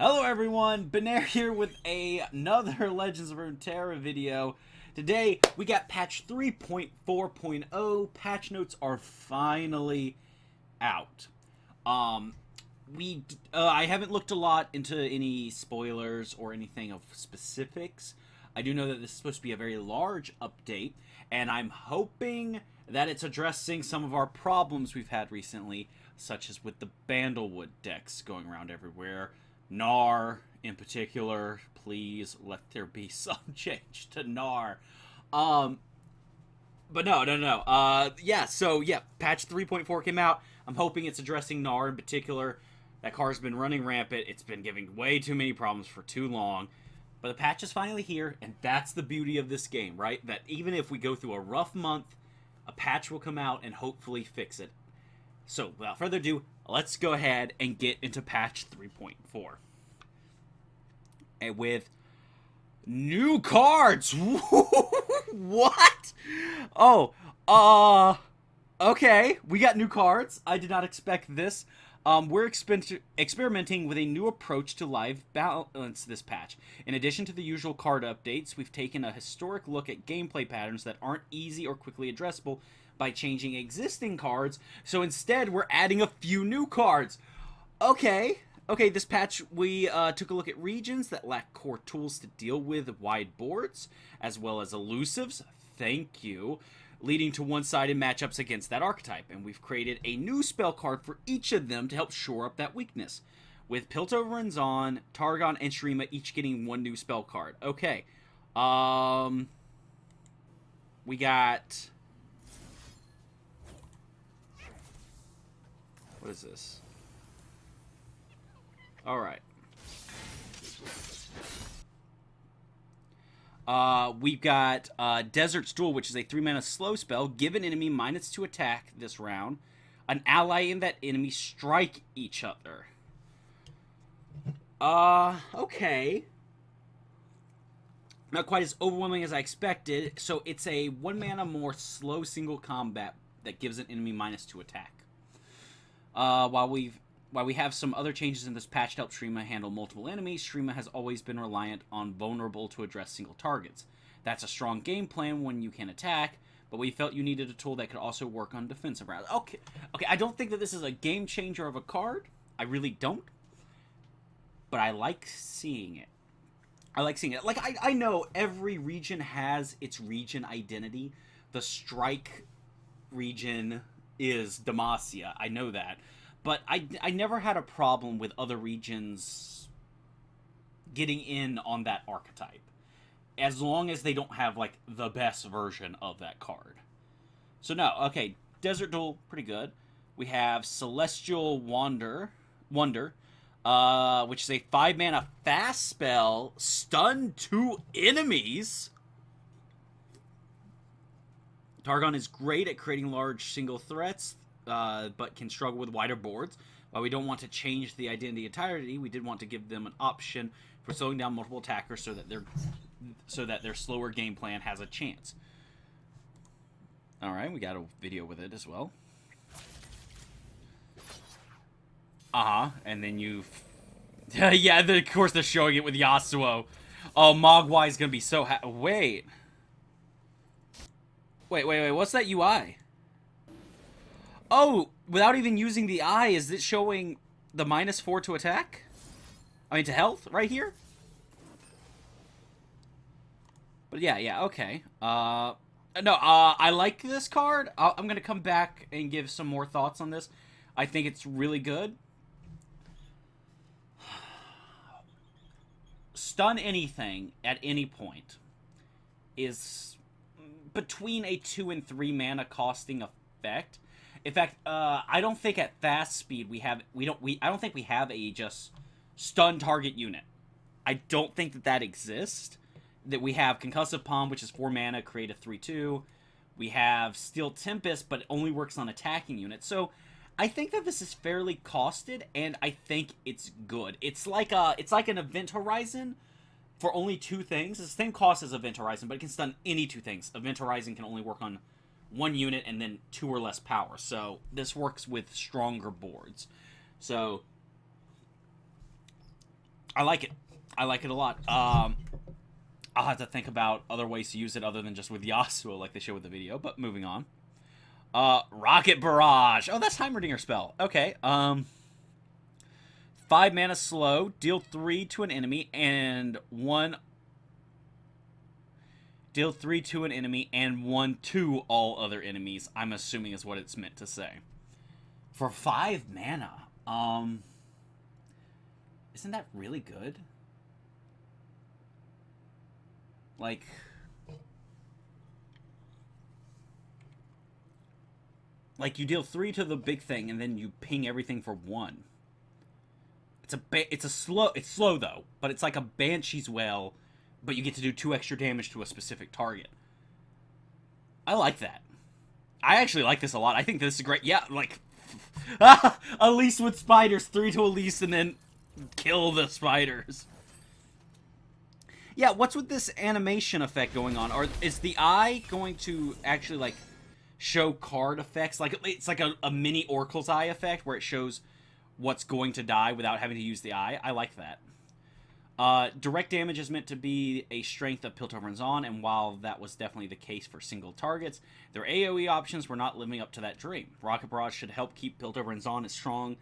Hello everyone, Benair here with another Legends of Runeterra video. Today we got patch 3.4.0. Patch notes are finally out. I haven't looked a lot into any spoilers or anything of specifics. I do know that this is supposed to be a very large update, and I'm hoping that it's addressing some of our problems we've had recently, such as with the Bandlewood decks going around everywhere. Gnar, in particular, please let there be some change to Gnar. But no. Patch 3.4 came out. I'm hoping it's addressing Gnar in particular. That card's been running rampant. It's been giving way too many problems for too long. But the patch is finally here, and that's the beauty of this game, right? That even if we go through a rough month, a patch will come out and hopefully fix it. So, without further ado, let's go ahead and get into patch 3.4. And with new cards! What? Okay. We got new cards. I did not expect this. We're experimenting with a new approach to live balance this patch. In addition to the usual card updates, we've taken a historic look at gameplay patterns that aren't easy or quickly addressable by changing existing cards, so instead we're adding a few new cards. Okay, this patch we took a look at regions that lack core tools to deal with wide boards, as well as elusives, thank you, leading to one-sided matchups against that archetype, and we've created a new spell card for each of them to help shore up that weakness, with Piltover and Zon, Targon, and Shreema each getting one new spell card. Okay, we got... What is this? Alright. We've got Desert's Duel, which is a 3-mana slow spell. Give an enemy -2 attack this round. An ally and that enemy strike each other. Okay. Not quite as overwhelming as I expected. So it's a 1-mana more slow single combat that gives an enemy -2 attack. While we have some other changes in this patch to help Shreema handle multiple enemies, Shreema has always been reliant on vulnerable to address single targets. That's a strong game plan when you can attack, but we felt you needed a tool that could also work on defensive rounds. Okay, I don't think that this is a game changer of a card. I really don't. But I like seeing it. Like, I know every region has its region identity. The Strike region is Demacia. I know that. But I never had a problem with other regions getting in on that archetype, as long as they don't have, like, the best version of that card. So, no, okay, Desert Duel, pretty good. We have Celestial Wonder, which is a 5-mana fast spell, stun 2 enemies. Targon is great at creating large single threats, but can struggle with wider boards. While we don't want to change the identity entirely, we did want to give them an option for slowing down multiple attackers so that their slower game plan has a chance. Alright, we got a video with it as well. And then yeah, of course they're showing it with Yasuo. Oh, Mogwai's gonna be so Wait, what's that UI? Oh, without even using the eye, is it showing the -4 to attack? I mean, to health, right here? But yeah, okay. I like this card. I'm gonna come back and give some more thoughts on this. I think it's really good. Stun anything at any point is between a 2 and 3 mana costing effect. In fact, I don't think at fast speed I don't think we have a just stun target unit. I don't think that exists. That we have Concussive Palm, which is 4 mana, create a 3/2. We have Steel Tempest, but it only works on attacking units. So I think that this is fairly costed, and I think it's good. It's like an Event Horizon for only 2 things. It's the same cost as Event Horizon, but it can stun any 2 things. Event Horizon can only work on 1 unit and then 2 or less power. So this works with stronger boards. So I like it. I like it a lot. I'll have to think about other ways to use it other than just with Yasuo like they showed with the video, but moving on. Rocket Barrage. Oh, that's Heimerdinger spell. Okay. 5 mana slow, deal 3 to an enemy and 1 deal 3 to an enemy and 1 to all other enemies. I'm assuming is what it's meant to say. For 5 mana. Isn't that really good? Like, you deal 3 to the big thing, and then you ping everything for 1. It's slow though, but it's like a Banshee's Wail, but you get to do 2 extra damage to a specific target. I like that. I actually like this a lot. I think this is great. Yeah, like, Elise with spiders, 3 to Elise, and then kill the spiders. Yeah, what's with this animation effect going on? Or is the eye going to actually, like, show card effects? Like, it's like a mini Oracle's Eye effect where it shows what's going to die without having to use the eye. I like that. Direct damage is meant to be a strength of Piltover's On, and while that was definitely the case for single targets, their AoE options were not living up to that dream. Rocket Barrage should help keep Piltover's On a strong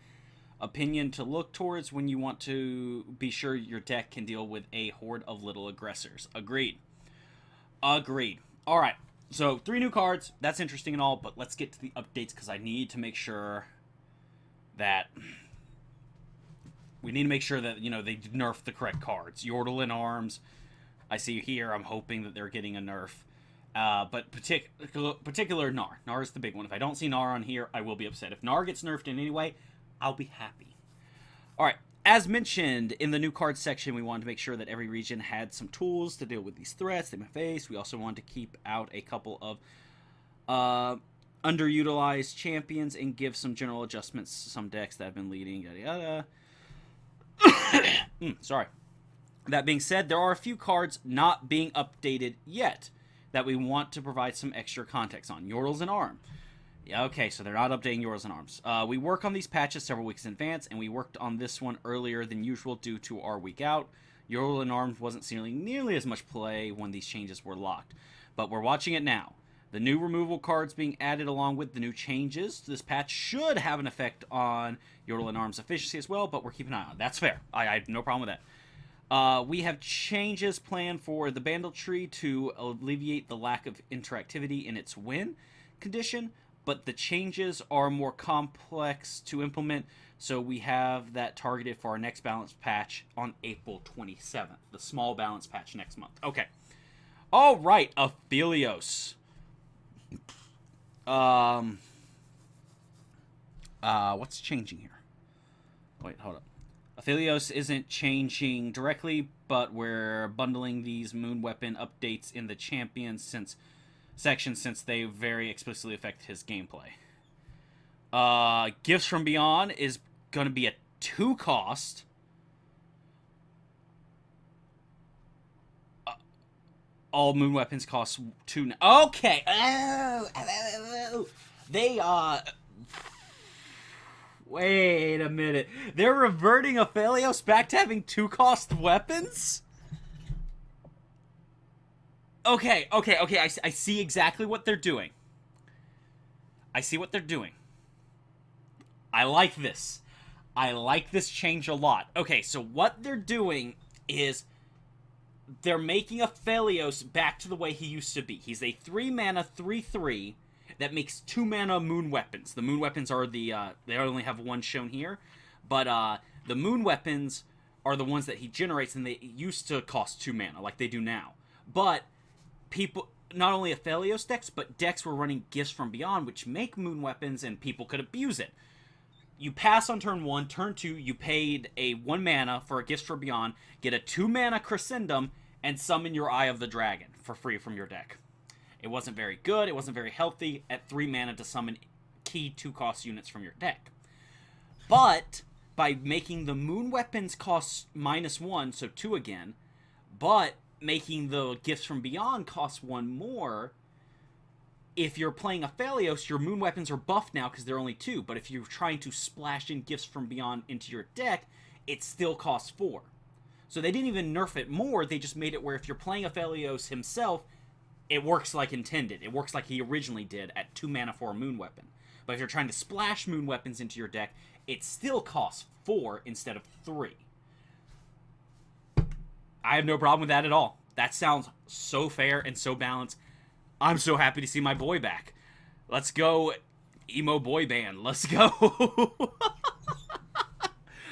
opinion to look towards when you want to be sure your deck can deal with a horde of little aggressors. Agreed. Agreed. Alright, so 3 new cards. That's interesting and all, but let's get to the updates because I need to make sure that... We need to make sure that, you know, they nerf the correct cards. Yordle in Arms, I see here. I'm hoping that they're getting a nerf. But particular Gnar. Gnar is the big one. If I don't see Gnar on here, I will be upset. If Gnar gets nerfed in any way, I'll be happy. Alright, as mentioned in the new card section, we wanted to make sure that every region had some tools to deal with these threats they may face. We also wanted to keep out a couple of underutilized champions and give some general adjustments to some decks that have been leading, yada yada. Sorry. That being said, there are a few cards not being updated yet that we want to provide some extra context on. Yordles and Arm. Yeah, okay, so they're not updating Yordles and Arms. We work on these patches several weeks in advance, and we worked on this one earlier than usual due to our week out. Yordle and Arms wasn't seeing nearly as much play when these changes were locked, but we're watching it now. The new removal cards being added along with the new changes to this patch should have an effect on Yordle and Arms efficiency as well, but we're keeping an eye on it. That's fair. I have no problem with that. We have changes planned for the Bandle Tree to alleviate the lack of interactivity in its win condition, but the changes are more complex to implement, so we have that targeted for our next balance patch on April 27th. The small balance patch next month. Okay. All right, Aphelios. What's changing here? Wait, hold up. Aphelios isn't changing directly, but we're bundling these moon weapon updates in the champions section since they very explicitly affect his gameplay. Gifts from Beyond is going to be a 2 cost. All moon weapons cost 2. Okay. They, wait a minute. They're reverting Ophelios back to having 2 cost weapons? Okay. I see exactly what they're doing. I see what they're doing. I like this. I like this change a lot. Okay, so what they're doing is they're making Aphelios back to the way he used to be. He's a 3 mana 3/3 that makes 2 mana moon weapons. The moon weapons are the they only have 1 shown here, but the moon weapons are the ones that he generates, and they used to cost 2 mana like they do now. But people, not only Aphelios decks, but decks were running Gifts from Beyond, which make moon weapons, and people could abuse it. You pass on turn 1, turn 2, you paid a 1 mana for a Gifts from Beyond, get a 2 mana Crescendum, and summon your Eye of the Dragon for free from your deck. It wasn't very good, it wasn't very healthy at 3 mana to summon key 2-cost units from your deck. But by making the moon weapons cost -1, so 2 again, but making the Gifts from Beyond cost 1 more, if you're playing Aphelios, your moon weapons are buffed now because they're only 2, but if you're trying to splash in Gifts from Beyond into your deck, it still costs 4. So they didn't even nerf it more, they just made it where if you're playing Aphelios himself, it works like intended. It works like he originally did at 2 mana for a moon weapon. But if you're trying to splash moon weapons into your deck, it still costs 4 instead of 3. I have no problem with that at all. That sounds so fair and so balanced. I'm so happy to see my boy back. Let's go, emo boy band. Let's go.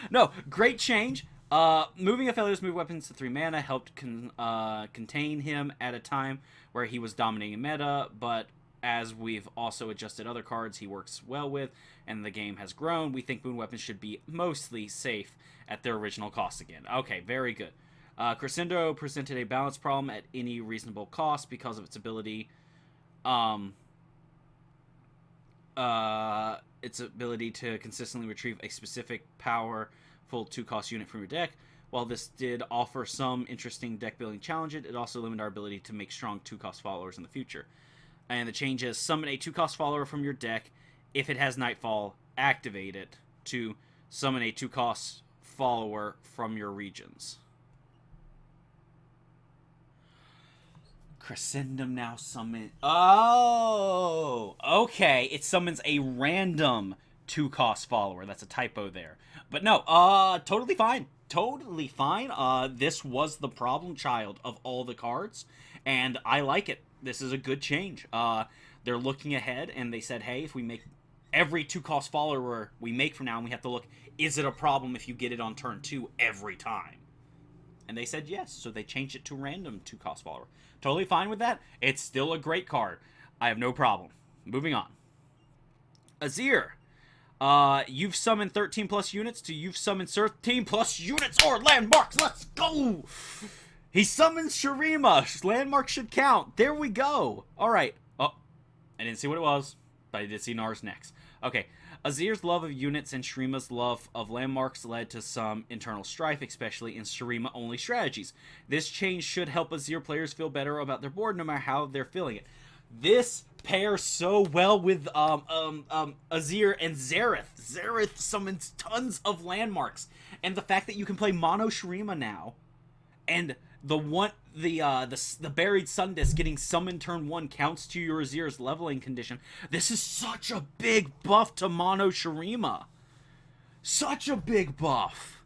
No, great change. Moving Aphelios' move weapons to 3 mana helped contain him at a time where he was dominating meta, but as we've also adjusted other cards he works well with, and the game has grown, we think moon weapons should be mostly safe at their original cost again. Okay, very good. Crescendo presented a balance problem at any reasonable cost because of its ability to consistently retrieve a specific powerful 2-cost unit from your deck. While this did offer some interesting deck building challenges, it also limited our ability to make strong 2-cost followers in the future. And the change is summon a 2-cost follower from your deck. If it has Nightfall, activate it to summon a 2-cost follower from your regions. Crescendum now summon. Oh, okay. It summons a random 2-cost follower. That's a typo there. But no, totally fine. Totally fine. This was the problem child of all the cards, and I like it. This is a good change. They're looking ahead, and they said, hey, if we make every 2-cost follower we make from now, and we have to look, is it a problem if you get it on turn 2 every time? And they said yes, so they changed it to random 2-cost follower. Totally fine with that. It's still a great card. I have no problem. Moving on. Azir. You've summoned 13 plus units to you've summoned 13 plus units or landmarks. Let's go! He summons Shurima. Landmarks should count. There we go. Alright. Oh, I didn't see what it was, but I did see Nars next. Okay. Azir's love of units and Shurima's love of landmarks led to some internal strife, especially in Shurima-only strategies. This change should help Azir players feel better about their board no matter how they're feeling it. This pairs so well with Azir and Xerath. Xerath summons tons of landmarks. And the fact that you can play mono Shurima now, and the buried sun disc getting summoned turn 1 counts to your Azir's leveling condition. This is such a big buff to mono Shurima. Such a big buff.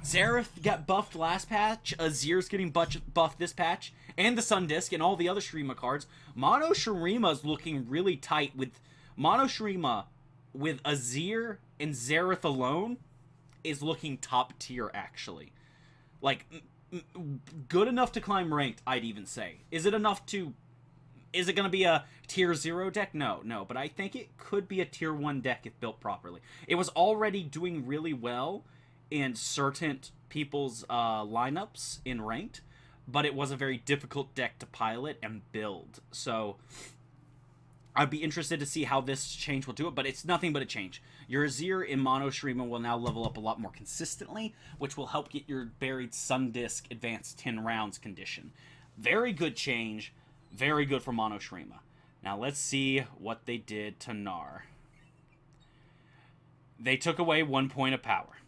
Xerath got buffed last patch. Azir's getting buffed this patch. And the sun disc and all the other Shurima cards. Mono Shurima's looking really tight with mono Shurima with Azir and Xerath alone is looking top tier actually. Like, good enough to climb ranked, I'd even say. Is it enough to... Is it going to be a tier 0 deck? No. But I think it could be a tier 1 deck if built properly. It was already doing really well in certain people's lineups in ranked, but it was a very difficult deck to pilot and build. So I'd be interested to see how this change will do it, but it's nothing but a change. Your Azir in mono Shurima will now level up a lot more consistently, which will help get your buried sun disc advanced 10 rounds condition. Very good change. Very good for mono Shurima. Now let's see what they did to Gnar. They took away 1 point of power.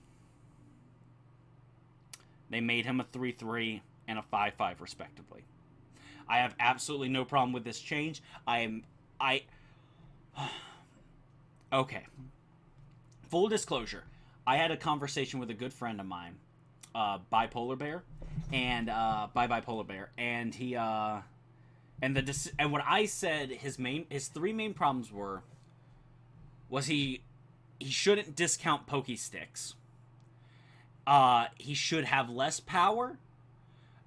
They made him a 3/3 and a 5/5 respectively. I have absolutely no problem with this change. Okay. Full disclosure, I had a conversation with a good friend of mine, Bipolar Bear, and Bipolar Bear, and he and what I said his 3 main problems was he shouldn't discount Pokey Sticks. He should have less power,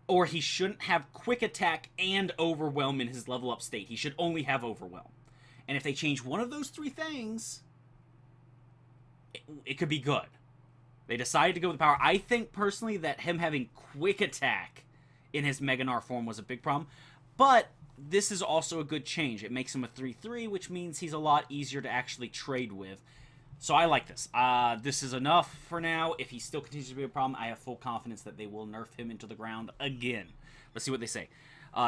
or he shouldn't have quick attack and overwhelm in his level up state. He should only have overwhelm. And if they change one of those 3 things, it could be good. They decided to go with power. I think personally that him having quick attack in his Mega Gnar form was a big problem. But this is also a good change. It makes him a 3/3, which means he's a lot easier to actually trade with. So I like this. This is enough for now. If he still continues to be a problem, I have full confidence that they will nerf him into the ground again. Let's see what they say.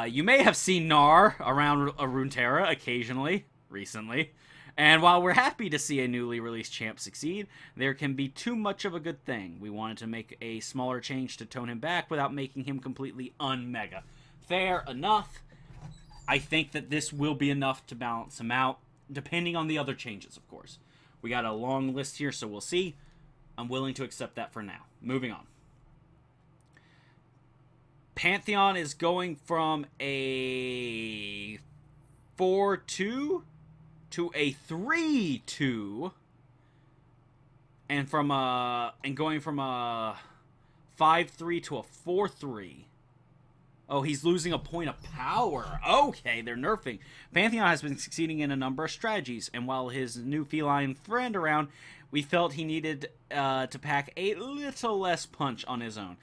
You may have seen Gnar around Runeterra occasionally, recently, And while we're happy to see a newly released champ succeed, there can be too much of a good thing. We wanted to make a smaller change to tone him back without making him completely un-mega. Fair enough. I think that this will be enough to balance him out, depending on the other changes, of course. We got a long list here, so we'll see. I'm willing to accept that for now. Moving on. Pantheon is going from a 4-2 to a 3-2, and going from a 5-3 to a 4-3. Oh, he's losing a point of power. Okay, they're nerfing. Pantheon has been succeeding in a number of strategies, and while his new feline friend around, we felt he needed to pack a little less punch on his own.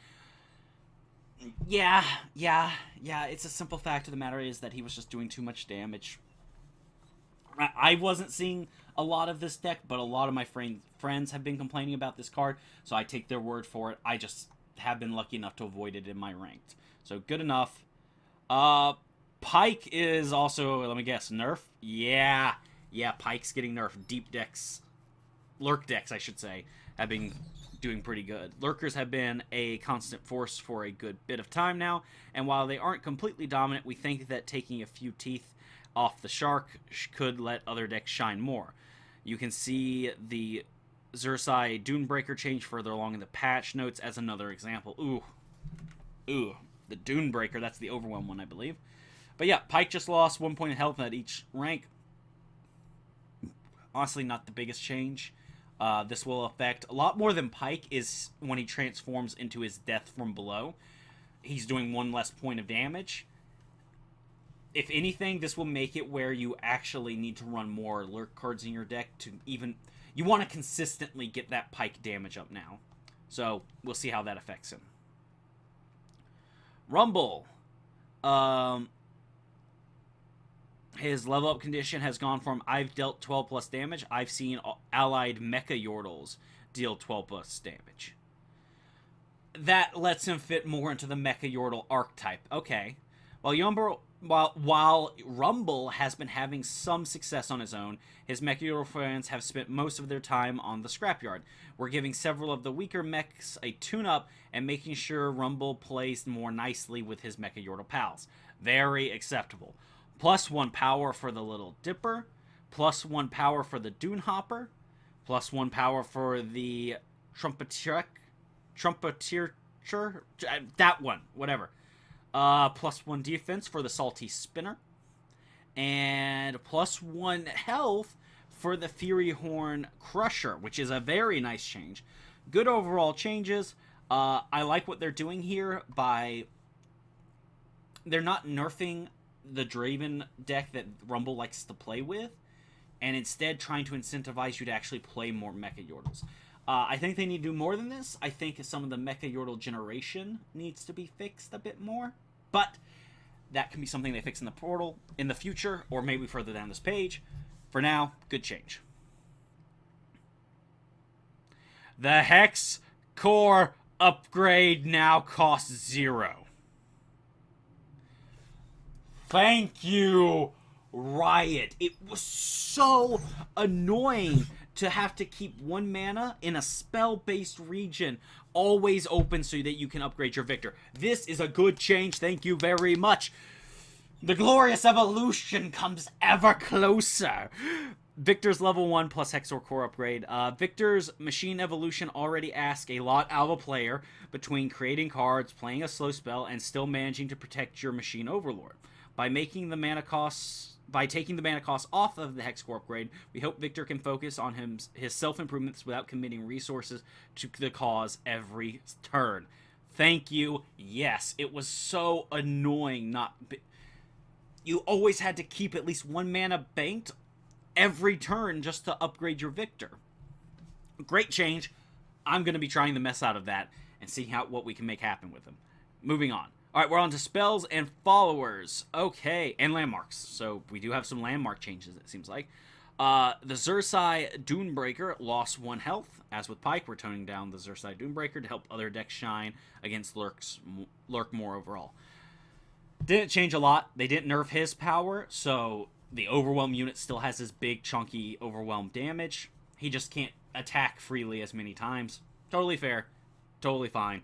Yeah. It's a simple fact of the matter is that he was just doing too much damage. I wasn't seeing a lot of this deck, but a lot of my friends have been complaining about this card, so I take their word for it. I just have been lucky enough to avoid it in my ranked. So, good enough. Pike is also, let me guess, nerf? Yeah, Pike's getting nerfed. Deep decks, lurk decks, I should say, have been doing pretty good. Lurkers have been a constant force for a good bit of time now, and while they aren't completely dominant, we think that taking a few teeth off the shark could let other decks shine more. You can see the Xerxai Dunebreaker change further along in the patch notes as another example. Ooh, the Dunebreaker, that's the Overwhelm one, I believe. But yeah, Pike just lost 1 point of health at each rank. Honestly, not the biggest change. This will affect a lot more than Pike is when he transforms into his Death from Below. He's doing 1 less point of damage. If anything, this will make it where you actually need to run more lurk cards in your deck to even... You want to consistently get that Pike damage up now. So, we'll see how that affects him. Rumble. His level up condition has gone from I've dealt 12 plus damage. I've seen allied Mecha Yordles deal 12 plus damage. That lets him fit more into the Mecha Yordle archetype. Okay. While Rumble has been having some success on his own, his Mecha Yordle friends have spent most of their time on the scrapyard. We're giving several of the weaker mechs a tune-up and making sure Rumble plays more nicely with his Mecha Yordle pals. Very acceptable. +1 power for the Little Dipper, +1 power for the Dune Hopper, +1 power for the Trumpeter, that one, whatever. +1 defense for the Salty Spinner, and +1 health for the Fury Horn Crusher, which is a very nice change. Good overall changes. I like what they're doing here by... They're not nerfing the Draven deck that Rumble likes to play with, and instead trying to incentivize you to actually play more Mecha Yordles. I think they need to do more than this. I think some of the Mecha Yordle generation needs to be fixed a bit more, but that can be something they fix in the portal in the future, or maybe further down this page. For now, good change. The Hex Core upgrade now costs 0. Thank you, Riot. It was so annoying to have to keep 1 mana in a spell-based region always open so that you can upgrade your Victor. This is a good change. Thank you very much. The glorious evolution comes ever closer. Victor's level 1 plus Hexor Core upgrade. Victor's machine evolution already asks a lot out of a player between creating cards, playing a slow spell, and still managing to protect your machine overlord. By taking the mana costs off of the Hex Core upgrade, we hope Victor can focus on his self-improvements without committing resources to the cause every turn. Thank you. Yes, it was so annoying. You always had to keep at least 1 mana banked every turn just to upgrade your Victor. Great change. I'm going to be trying the mess out of that and seeing what we can make happen with him. Moving on. Alright, we're on to spells and followers. Okay, and landmarks. So we do have some landmark changes, it seems like. The Xerxai Dunebreaker lost 1 health. As with Pike, we're toning down the Xerxai Dunebreaker to help other decks shine against Lurk more overall. Didn't change a lot. They didn't nerf his power, so The Overwhelm unit still has his big, chunky Overwhelm damage. He just can't attack freely as many times. Totally fair. Totally fine.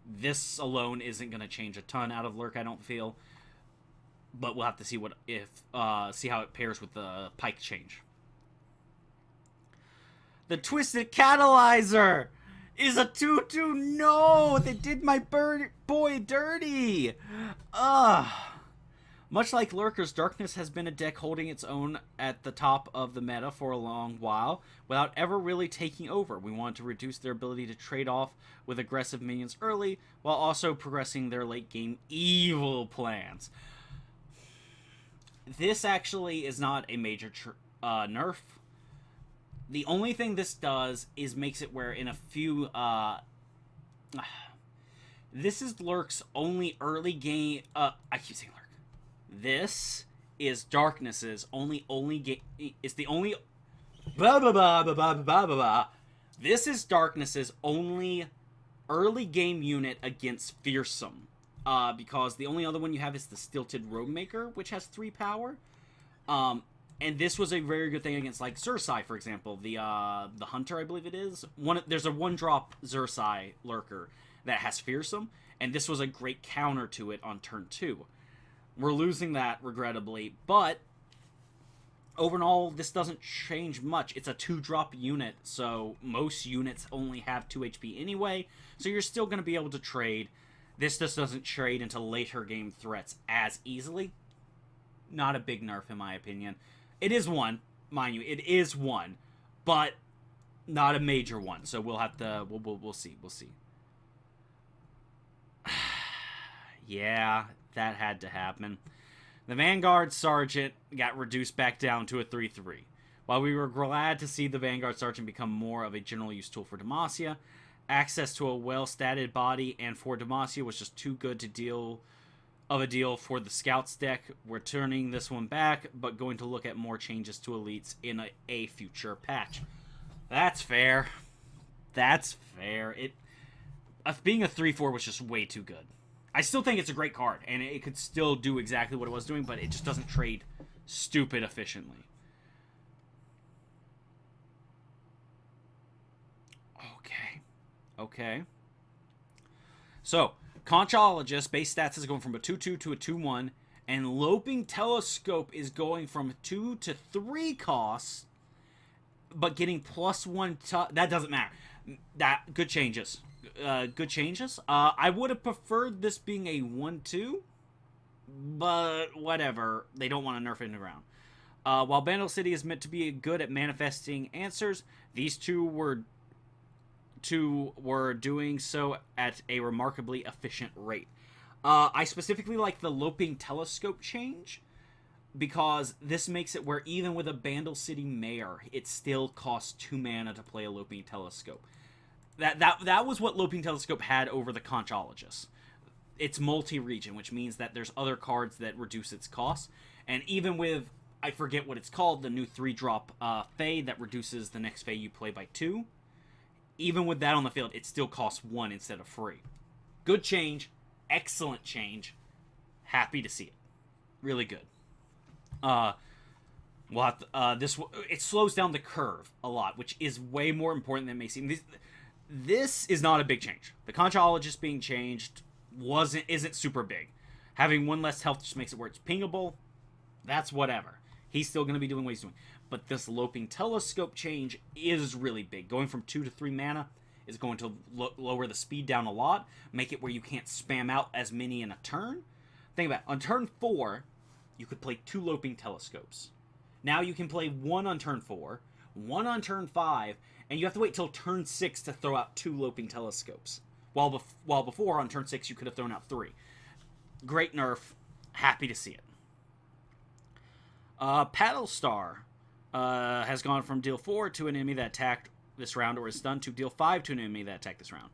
This alone isn't going to change a ton out of Lurk, I don't feel. But we'll have to see see how it pairs with the Pike change. The Twisted Catalyzer is a 2/2. No, they did my boy dirty. Much like Lurker's, Darkness has been a deck holding its own at the top of the meta for a long while, without ever really taking over. We want to reduce their ability to trade off with aggressive minions early, while also progressing their late game evil plans. This actually is not a major nerf. The only thing this does is makes it where in a few... this is Lurk's only early game... I keep saying Lurk. This is Darkness's only game... It's the only... Blah, blah, blah, blah, blah, blah, blah, blah. This is Darkness's only early game unit against Fearsome. Because the only other one you have is the Stilted Roguemaker, which has 3 power. And this was a very good thing against, like, Xerxai, for example. The Hunter, I believe it is. There's a 1-drop Xerxai Lurker that has Fearsome, and this was a great counter to it on turn 2. We're losing that, regrettably, but overall, this doesn't change much. It's a 2-drop unit, so most units only have 2 HP anyway, so you're still going to be able to trade. This just doesn't trade into later game threats as easily. Not a big nerf, in my opinion. It is one, mind you, it is one, but not a major one, so we'll have to, we'll see. Yeah, that had to happen. The Vanguard Sergeant got reduced back down to a 3/3. While we were glad to see the Vanguard Sergeant become more of a general use tool for Demacia, access to a well-statted body and for Demacia was just too good to deal for the Scouts deck. We're turning this one back, but going to look at more changes to elites in a future patch. That's fair. That's fair. Being a 3/4 was just way too good. I still think it's a great card, and it could still do exactly what it was doing, but it just doesn't trade stupid efficiently. Okay. So, Conchologist, base stats is going from a 2/2 to a 2/1, and Loping Telescope is going from 2 to 3 costs, but getting +1... that doesn't matter. Good changes. I would have preferred this being a 1/2, but whatever. They don't want to nerf it in the ground. While Bandle City is meant to be good at manifesting answers, these two were doing so at a remarkably efficient rate. I specifically like the Loping Telescope change, because this makes it where even with a Bandle City Mayor, it still costs 2 mana to play a Loping Telescope. That was what Loping Telescope had over the Conchologist. It's multi-region, which means that there's other cards that reduce its cost. And even with, I forget what it's called, the new 3-drop Fae that reduces the next Fae you play by 2. Even with that on the field, it still costs 1 instead of free. Good change. Excellent change. Happy to see it. Really good. We'll have to, it slows down the curve a lot, which is way more important than it may seem. This is not a big change. The Conchologist being changed isn't super big. Having 1 less health just makes it where it's pingable. That's whatever. He's still going to be doing what he's doing. But this Loping Telescope change is really big. Going from 2 to 3 mana is going to lower the speed down a lot, make it where you can't spam out as many in a turn. Think about it. On turn 4, you could play 2 Loping Telescopes. Now you can play 1 on turn 4, 1 on turn 5, and you have to wait till turn 6 to throw out 2 Loping Telescopes. While before, on turn 6, you could have thrown out 3. Great nerf. Happy to see it. Paddle Star has gone from deal 4 to an enemy that attacked this round or is stunned to deal 5 to an enemy that attacked this round.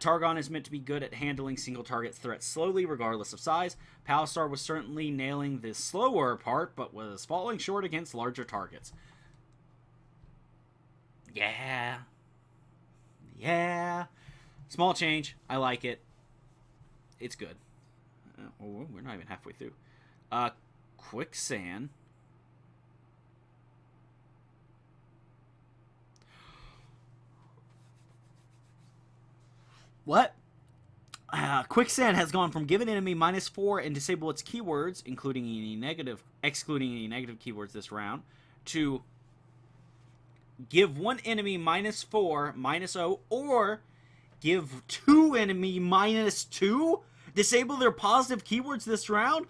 Targon is meant to be good at handling single target threats slowly, regardless of size. Paddle Star was certainly nailing the slower part, but was falling short against larger targets. Yeah. Small change. I like it. It's good. We're not even halfway through. Quicksand. What? Quicksand has gone from give an enemy -4 and disable its keywords, excluding any negative keywords this round, to give one enemy -4, -0, or give two enemy -2, disable their positive keywords this round.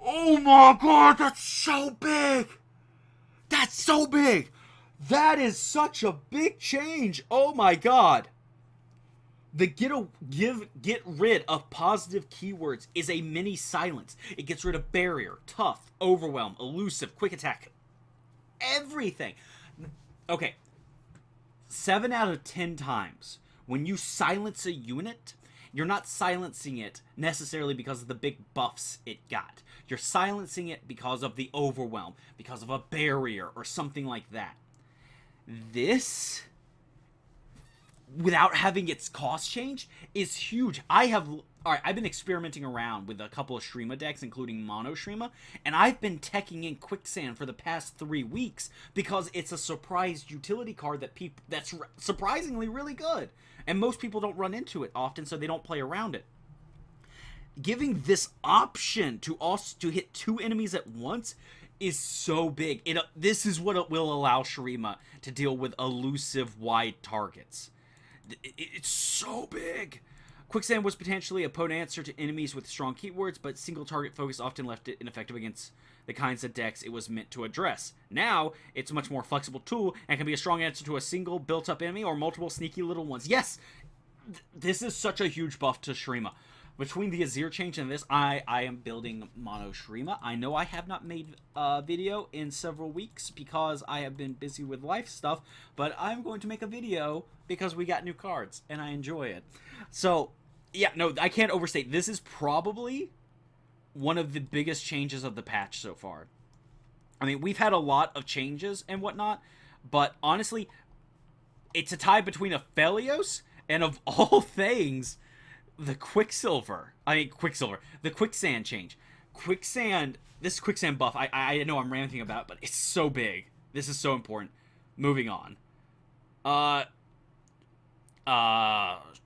Oh my god, that's so big! That's so big! That is such a big change! Oh my god! The get rid of positive keywords is a mini silence. It gets rid of barrier, tough, overwhelm, elusive, quick attack. Everything. Okay. 7 out of 10 times, when you silence a unit, you're not silencing it necessarily because of the big buffs it got. You're silencing it because of the overwhelm, because of a barrier, or something like that. This, without having its cost change, is huge. I've been experimenting around with a couple of Shrima decks, including Mono Shrima, and I've been teching in Quicksand for the past 3 weeks because it's a surprise utility card that's surprisingly really good, and most people don't run into it often, so they don't play around it. Giving this option to hit 2 enemies at once is so big. This is what it will allow Shrima to deal with elusive wide targets. It's so big. Quicksand was potentially a potent answer to enemies with strong keywords, but single target focus often left it ineffective against the kinds of decks it was meant to address. Now, it's a much more flexible tool and can be a strong answer to a single built-up enemy or multiple sneaky little ones. Yes, this is such a huge buff to Shrima. Between the Azir change and this, I am building Mono Shrima. I know I have not made a video in several weeks because I have been busy with life stuff, but I'm going to make a video because we got new cards, and I enjoy it. So, yeah, no, I can't overstate. This is probably one of the biggest changes of the patch so far. I mean, we've had a lot of changes and whatnot, but honestly, it's a tie between Aphelios and, of all things, the the Quicksand change. This Quicksand buff, I know I'm ranting about, but it's so big. This is so important. Moving on.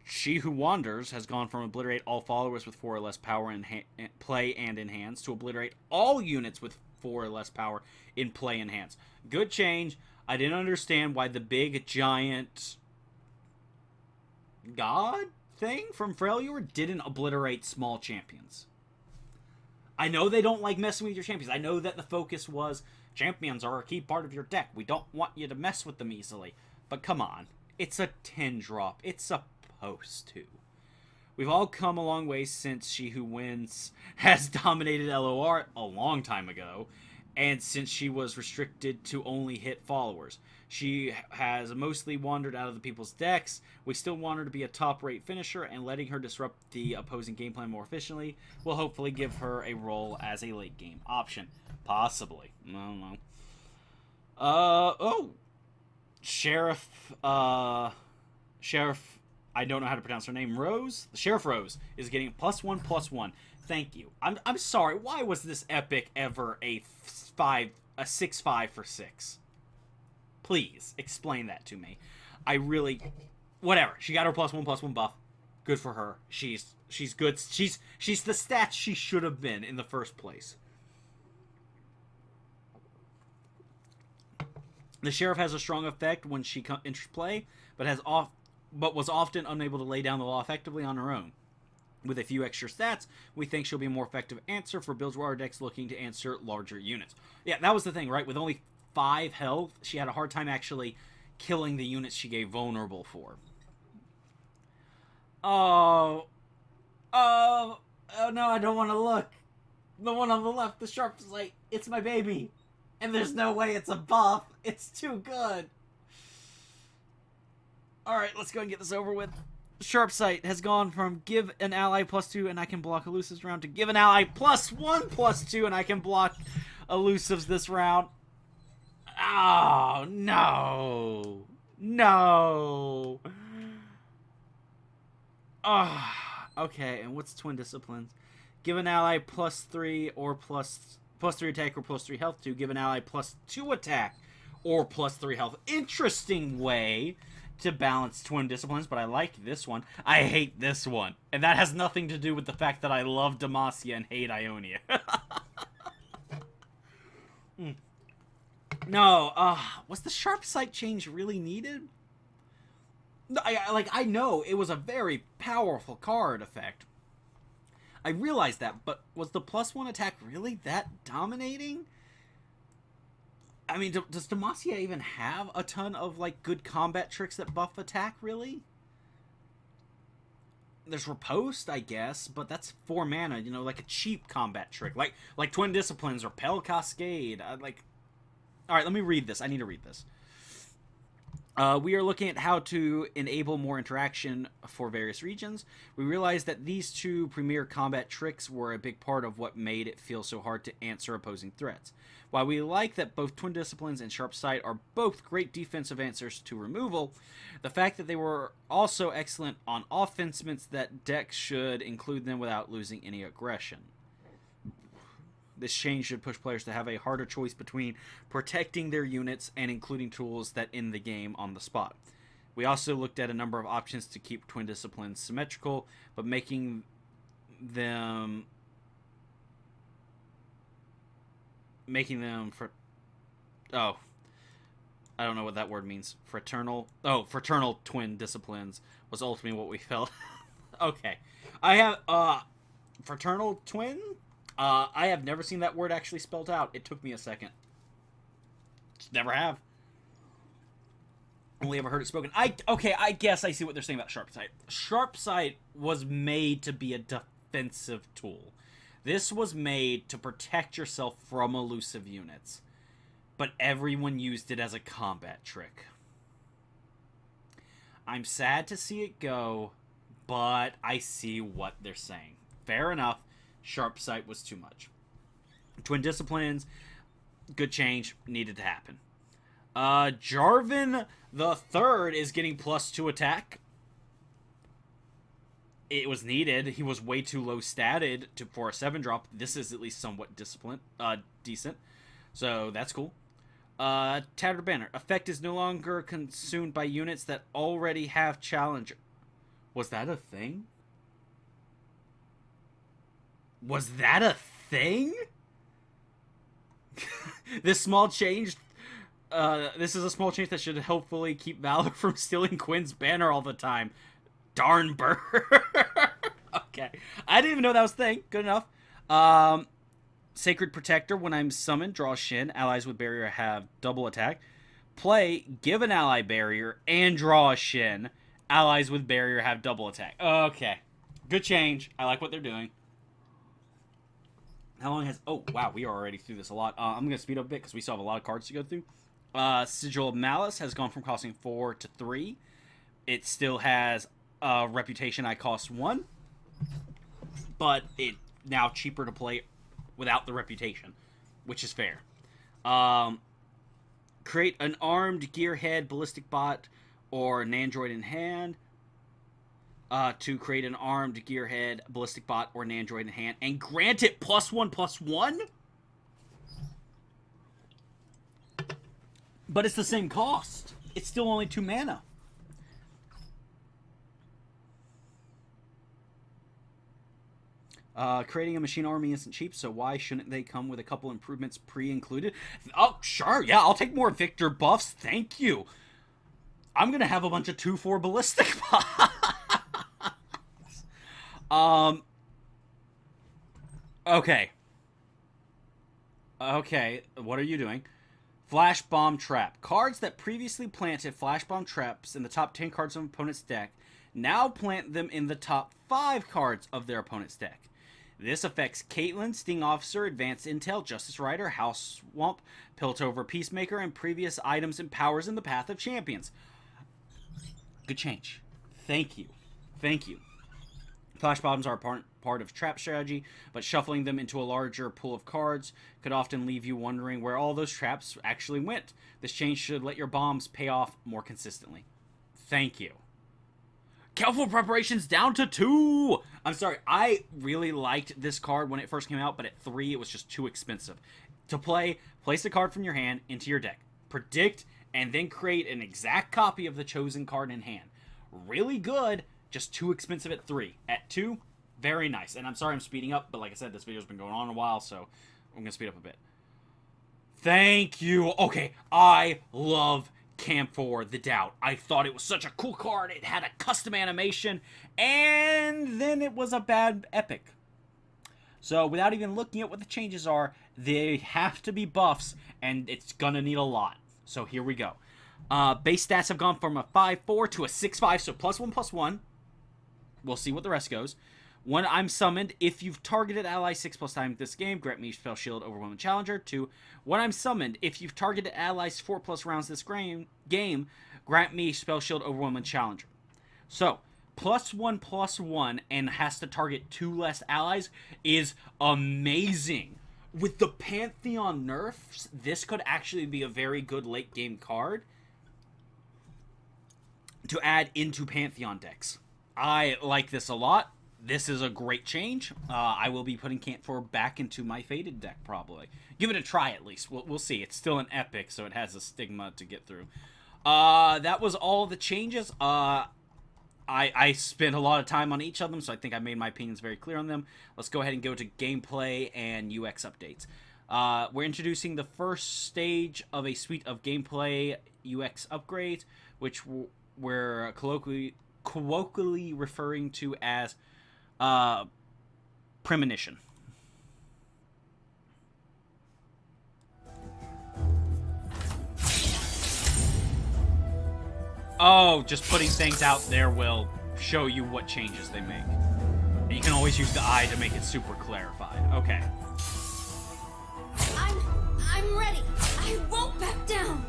She Who Wanders has gone from obliterate all followers with 4 or less power in play and in hands to obliterate all units with 4 or less power in play and hands. Good change. I didn't understand why the big giant god thing from Freljord didn't obliterate small champions. I know they don't like messing with your champions. I know that the focus was champions are a key part of your deck. We don't want you to mess with them easily. But come on. It's a 10 drop. It's supposed to. We've all come a long way since She Who Wins has dominated LoR a long time ago, and since she was restricted to only hit followers. She has mostly wandered out of the people's decks. We still want her to be a top-rate finisher, and letting her disrupt the opposing game plan more efficiently will hopefully give her a role as a late-game option. Possibly. I don't know. Sheriff, I don't know how to pronounce her name, Rose? Sheriff Rose is getting +1/+1. Thank you. I'm sorry, why was this epic ever a 6/5 for 6? Please, explain that to me. Whatever. She got her +1/+1 buff. Good for her. She's good. She's the stats she should have been in the first place. The Sheriff has a strong effect when she enters play, but was often unable to lay down the law effectively on her own. With a few extra stats, we think she'll be a more effective answer for builds where our decks looking to answer larger units. Yeah, that was the thing, right? With only 5 health, she had a hard time actually killing the units she gave vulnerable for. Oh no, I don't want to look. The one on the left, the Sharp Sight, it's my baby. And there's no way it's a buff. It's too good. Alright, let's go and get this over with. Sharp Sight has gone from give an ally +2 and I can block elusives round to give an ally +1/+2 and I can block elusives this round. Oh, no. No. Okay, and what's Twin Disciplines? Give an ally +3 or +3 attack or +3 health to give an ally +2 attack or +3 health. Interesting way to balance Twin Disciplines, but I like this one. I hate this one. And that has nothing to do with the fact that I love Demacia and hate Ionia. No, was the Sharp Sight change really needed? I know it was a very powerful card effect. I realized that, but was the +1 attack really that dominating? I mean, does Demacia even have a ton of, like, good combat tricks that buff attack, really? There's Riposte, I guess, but that's 4 mana, you know, like a cheap combat trick. Like Twin Disciplines or Pell Cascade. Alright, let me read this. I need to read this. We are looking at how to enable more interaction for various regions. We realized that these 2 premier combat tricks were a big part of what made it feel so hard to answer opposing threats. While we like that both Twin Disciplines and Sharp Sight are both great defensive answers to removal, the fact that they were also excellent on offense means that decks should include them without losing any aggression. This change should push players to have a harder choice between protecting their units and including tools that end the game on the spot. We also looked at a number of options to keep Twin Disciplines symmetrical, but making them for... Oh. I don't know what that word means. Fraternal Twin Disciplines was ultimately what we felt. Okay. I have, Fraternal Twin? I have never seen that word actually spelled out. It took me a second. Just never have. Only ever heard it spoken. I guess I see what they're saying about Sharp Sight. Sharp Sight was made to be a defensive tool. This was made to protect yourself from elusive units. But everyone used it as a combat trick. I'm sad to see it go, but I see what they're saying. Fair enough. Sharp Sight was too much. Twin Disciplines, good change, needed to happen. Jarvan the Third is getting +2 attack. It was needed. He was way too low statted for a 7-drop. This is at least somewhat decent. So that's cool. Tattered Banner. Effect is no longer consumed by units that already have Challenger. Was that a thing? Was that a thing? This small change... this is a small change that should hopefully keep Valor from stealing Quinn's banner all the time. Darn bird. Okay. I didn't even know that was a thing. Good enough. Sacred Protector. When I'm summoned, draw Shin. Allies with barrier have double attack. Play, give an ally barrier, and draw a Shin. Allies with barrier have double attack. Okay. Good change. I like what they're doing. How long has... Oh, wow. We are already through this a lot. I'm going to speed up a bit because we still have a lot of cards to go through. Sigil of Malice has gone from costing 4 to 3. It still has Reputation I cost 1. But it's now cheaper to play without the Reputation, which is fair. Create an armed Gearhead, Ballistic Bot, or an Android in hand. To create an armed Gearhead, Ballistic Bot, or an Android in hand, and grant it +1/+1? But it's the same cost. It's still only 2 mana. Creating a machine army isn't cheap, so why shouldn't they come with a couple improvements pre-included? Oh, sure, yeah, I'll take more Victor buffs, thank you. I'm gonna have a bunch of 2/4 Ballistic Bots. Okay. Okay, what are you doing? Flash Bomb Trap. Cards that previously planted Flash Bomb Traps in the top 10 cards of an opponent's deck now plant them in the top 5 cards of their opponent's deck. This affects Caitlyn, Sting Officer, Advanced Intel, Justice Rider, House Swamp, Piltover Peacemaker, and previous items and powers in the Path of Champions. Good change. Thank you. Thank you. Flash bombs are part of trap strategy, but shuffling them into a larger pool of cards could often leave you wondering where all those traps actually went. This change should let your bombs pay off more consistently. Thank you. Careful preparations down to 2! I'm sorry, I really liked this card when it first came out, but at 3 it was just too expensive. To play, place a card from your hand into your deck. Predict and then create an exact copy of the chosen card in hand. Really good, just too expensive at 3. At 2, very nice. And I'm sorry I'm speeding up, but like I said, this video's been going on a while, so I'm going to speed up a bit. Thank you. Okay, I love Camphor the Doubt. I thought it was such a cool card. It had a custom animation, and then it was a bad epic. So without even looking at what the changes are, they have to be buffs, and it's gonna need a lot. So here we go. Base stats have gone from a 5/4 to a 6/5, so +1/+1. We'll see what the rest goes. When I'm summoned, if you've targeted ally 6+ times this game, grant me Spell Shield, Overwhelming Challenger. 2. When I'm summoned, if you've targeted allies 4+ rounds this game, grant me Spell Shield, Overwhelming Challenger. So, +1/+1 and has to target 2 less allies is amazing. With the Pantheon nerfs, this could actually be a very good late game card to add into Pantheon decks. I like this a lot. This is a great change. I will be putting Camphor back into my Faded deck, probably. Give it a try, at least. We'll see. It's still an epic, so it has a stigma to get through. That was all the changes. I spent a lot of time on each of them, so I think I made my opinions very clear on them. Let's go ahead and go to gameplay and UX updates. We're introducing the first stage of a suite of gameplay UX upgrades, which we're colloquially referring to as Premonition. Oh, just putting things out there will show you what changes they make. And you can always use the eye to make it super clarified. Okay. I'm ready. I won't back down.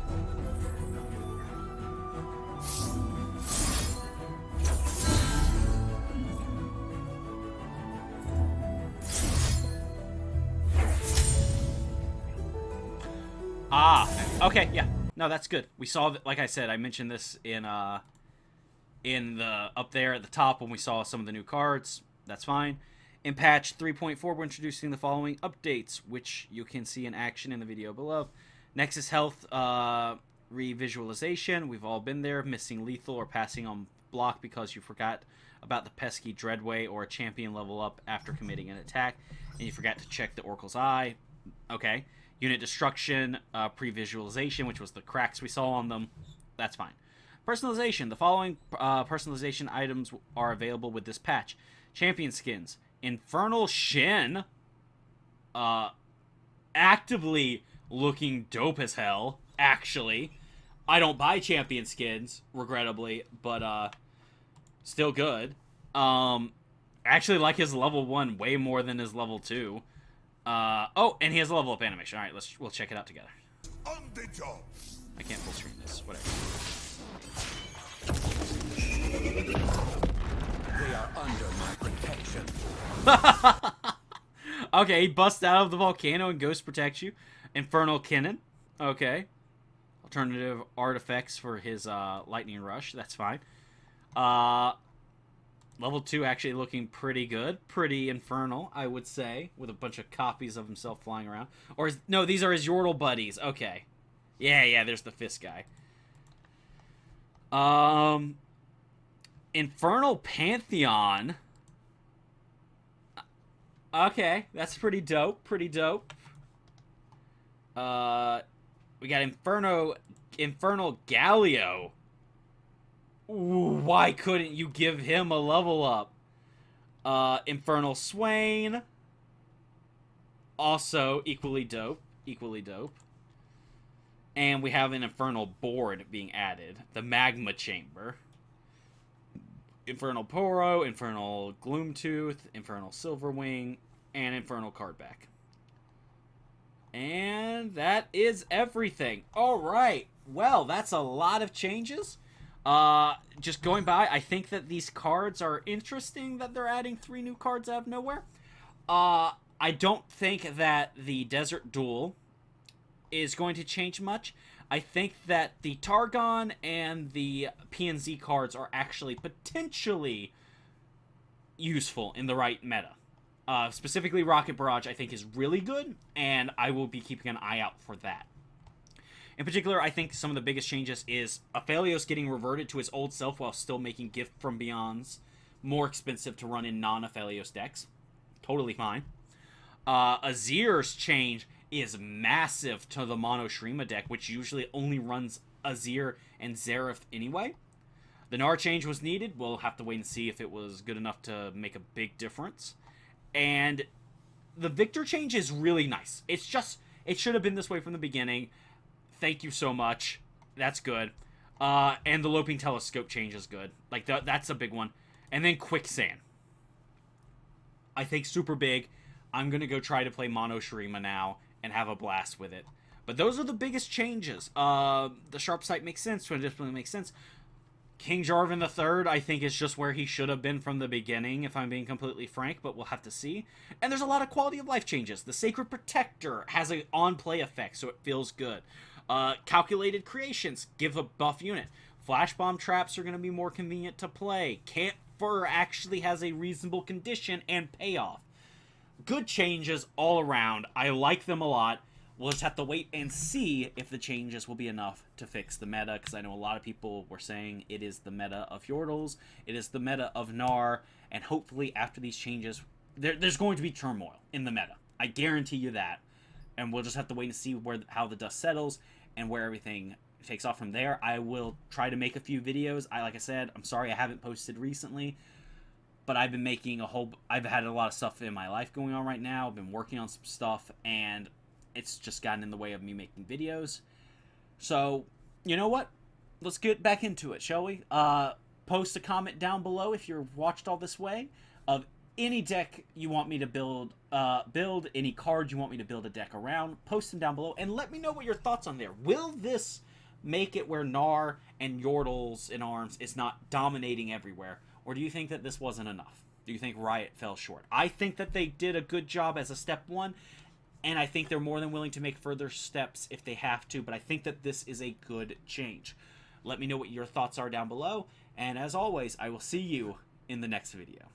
Okay, yeah. No, that's good. We saw that, like I said, I mentioned this in the up there at the top when we saw some of the new cards. That's fine. In patch 3.4, we're introducing the following updates, which you can see in action in the video below. Nexus Health revisualization. We've all been there, missing lethal or passing on block because you forgot about the pesky Dreadway or a champion level up after committing an attack, and you forgot to check the Oracle's Eye. Okay. Unit destruction, pre-visualization, which was the cracks we saw on them. That's fine. Personalization. The following personalization items are available with this patch. Champion skins. Infernal Shin. Actively looking dope as hell, actually. I don't buy champion skins, regrettably, but still good. Actually like his level 1 way more than his level 2. Oh, and he has a level up animation. Alright, we'll check it out together. On the job. I can't full screen this, whatever. They are under my protection. Okay, he busts out of the volcano and Ghost protects you. Infernal Kinnan. Okay. Alternative artifacts for his lightning rush. That's fine. Level 2 actually looking pretty good. Pretty infernal, I would say. With a bunch of copies of himself flying around. Or, no, these are his Yordle buddies. Okay. Yeah, there's the fist guy. Infernal Pantheon. Okay, that's pretty dope. Pretty dope. We got Infernal Galio. Ooh, why couldn't you give him a level up? Infernal Swain. Also equally dope. And we have an Infernal Board being added. The Magma Chamber. Infernal Poro, Infernal Gloomtooth, Infernal Silverwing, and Infernal Cardback. And that is everything. Alright, well, that's a lot of changes. Just going by, I think that these cards are interesting that they're adding 3 new cards out of nowhere. I don't think that the Desert Duel is going to change much. I think that the Targon and the PNZ cards are actually potentially useful in the right meta. Specifically, Rocket Barrage, I think, is really good, and I will be keeping an eye out for that. In particular, I think some of the biggest changes is Aphelios getting reverted to his old self while still making Gift from Beyonds more expensive to run in non-Aphelios decks. Totally fine. Azir's change is massive to the Mono Shrima deck, which usually only runs Azir and Zareth anyway. The Gnar change was needed. We'll have to wait and see if it was good enough to make a big difference. And the Victor change is really nice. It's just, it should have been this way from the beginning. Thank you so much. That's good. And the Loping Telescope change is good. Like, that's a big one. And then Quicksand. I think super big. I'm going to go try to play Mono Shrima now and have a blast with it. But those are the biggest changes. The Sharp Sight makes sense. Twin Discipline makes sense. King Jarvan III, I think, is just where he should have been from the beginning, if I'm being completely frank, but we'll have to see. And there's a lot of quality of life changes. The Sacred Protector has an on-play effect, so it feels good. Calculated Creations give a buff unit. Flash Bomb Traps are going to be more convenient to play. Camphor actually has a reasonable condition and payoff. Good changes all around. I like them a lot. We'll just have to wait and see if the changes will be enough to fix the meta, because I know a lot of people were saying it is the meta of Yordles, it is the meta of Gnar, and hopefully after these changes, there's going to be turmoil in the meta. I guarantee you that. And we'll just have to wait and see how the dust settles and where everything takes off from there. I will try to make a few videos. Like I said, I'm sorry I haven't posted recently, but I've been making I've had a lot of stuff in my life going on right now. I've been working on some stuff, and it's just gotten in the way of me making videos. So, you know what? Let's get back into it, shall we? Post a comment down below if you've watched all this way of any deck you want me to build, any card you want me to build a deck around. Post them down below and let me know what your thoughts on there. Will this make it where Gnar and Yordles in Arms is not dominating everywhere? Or do you think that this wasn't enough? Do you think Riot fell short? I think that they did a good job as a step one, and I think they're more than willing to make further steps if they have to, but I think that this is a good change. Let me know what your thoughts are down below, and as always, I will see you in the next video.